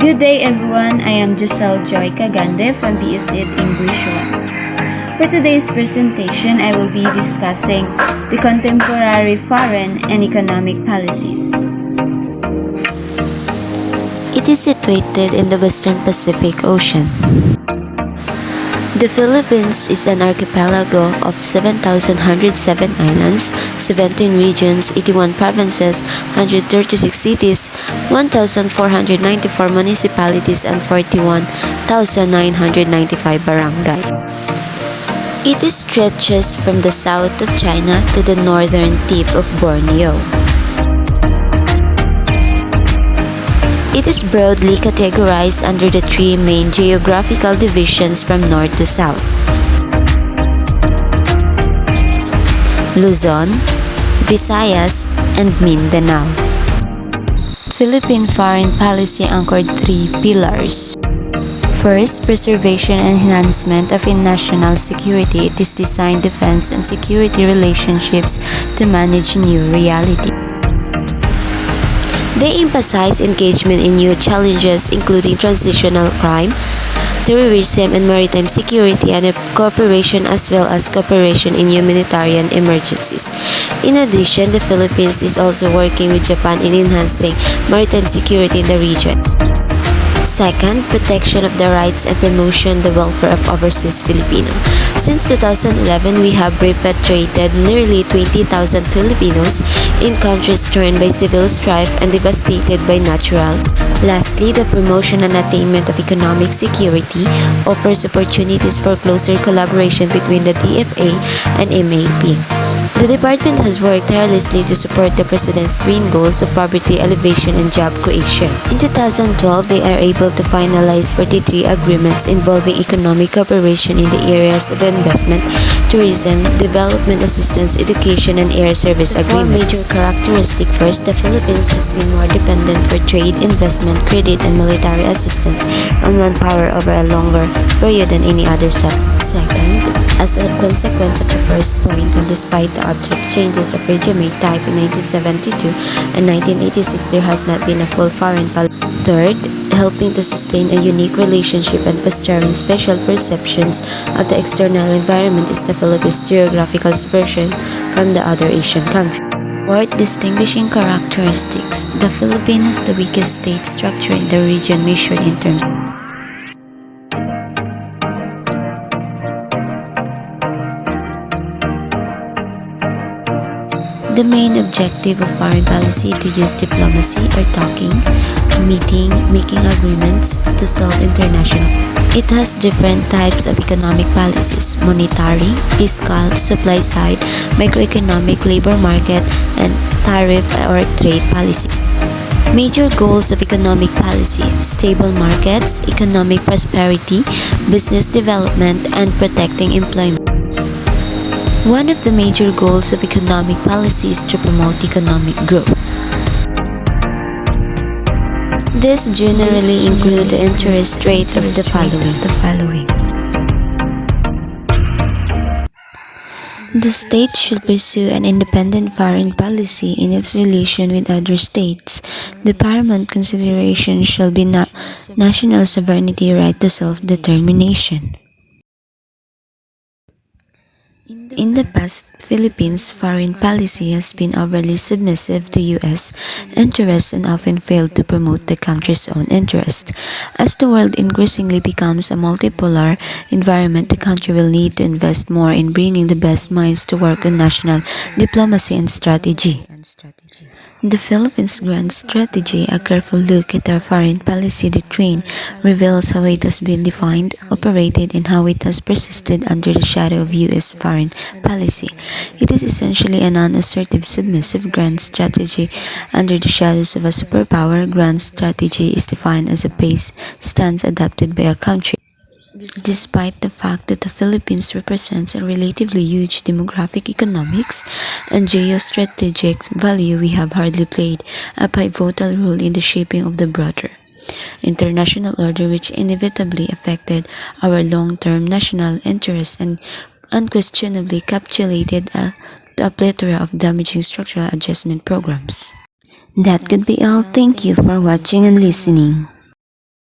Good day everyone, I am Giselle Joy Cagande from BSED English 1. For today's presentation, I will be discussing the contemporary foreign and economic policies. It is situated in the Western Pacific Ocean. The Philippines is an archipelago of 7,107 islands, 17 regions, 81 provinces, 136 cities, 1,494 municipalities, and 41,995 barangays. It stretches from the south of China to the northern tip of Borneo. It is broadly categorized under the three main geographical divisions from north to south: Luzon, Visayas, and Mindanao. Philippine foreign policy anchored three pillars. First, preservation and enhancement of national security. It is designed defense and security relationships to manage new reality. They emphasize engagement in new challenges, including transitional crime, terrorism, and maritime security, and cooperation as well as cooperation in humanitarian emergencies. In addition, the Philippines is also working with Japan in enhancing maritime security in the region. Second, protection of the rights and promotion the welfare of overseas Filipino. Since 2011, we have repatriated nearly 20,000 Filipinos in countries torn by civil strife and devastated by natural. Lastly, the promotion and attainment of economic security offers opportunities for closer collaboration between the DFA and MAP. The department has worked tirelessly to support the President's twin goals of poverty alleviation and job creation. In 2012, they are able to finalize 43 agreements involving economic cooperation in the areas of investment, tourism, development assistance, education, and air service agreements. Four major characteristics. First, the Philippines has been more dependent for trade, investment, credit, and military assistance on manpower over a longer period than any other sector. Second, as a consequence of the first point, and despite the abrupt changes of regime type in 1972 and 1986, there has not been a full foreign policy. Third, helping to sustain a unique relationship and fostering special perceptions of the external environment is the Philippines' geographical dispersion from the other Asian countries. Fourth, distinguishing characteristics. The Philippines has the weakest state structure in the region measured in terms of the main objective of foreign policy to use diplomacy or talking, meeting, making agreements to solve international. It has different types of economic policies: monetary, fiscal, supply side, microeconomic, labor market, and tariff or trade policy. Major goals of economic policy: stable markets, economic prosperity, business development, and protecting employment. One of the major goals of economic policy is to promote economic growth. This generally include the interest rate of the following. The state should pursue an independent foreign policy in its relation with other states. The paramount consideration shall be national sovereignty, right to self-determination. In the past, Philippines' foreign policy has been overly submissive to U.S. interests and often failed to promote the country's own interest. As the world increasingly becomes a multipolar environment, the country will need to invest more in bringing the best minds to work on national diplomacy and strategy. The Philippines' grand strategy, a careful look at our foreign policy doctrine, reveals how it has been defined, operated, and how it has persisted under the shadow of U.S. foreign policy. It is essentially a non-assertive, submissive grand strategy under the shadows of a superpower. Grand strategy is defined as a base stance adopted by a country. Despite the fact that the Philippines represents a relatively huge demographic, economics, and geostrategic value, we have hardly played a pivotal role in the shaping of the broader international order, which inevitably affected our long-term national interests and unquestionably capitulated to a plethora of damaging structural adjustment programs. That could be all. Thank you for watching and listening.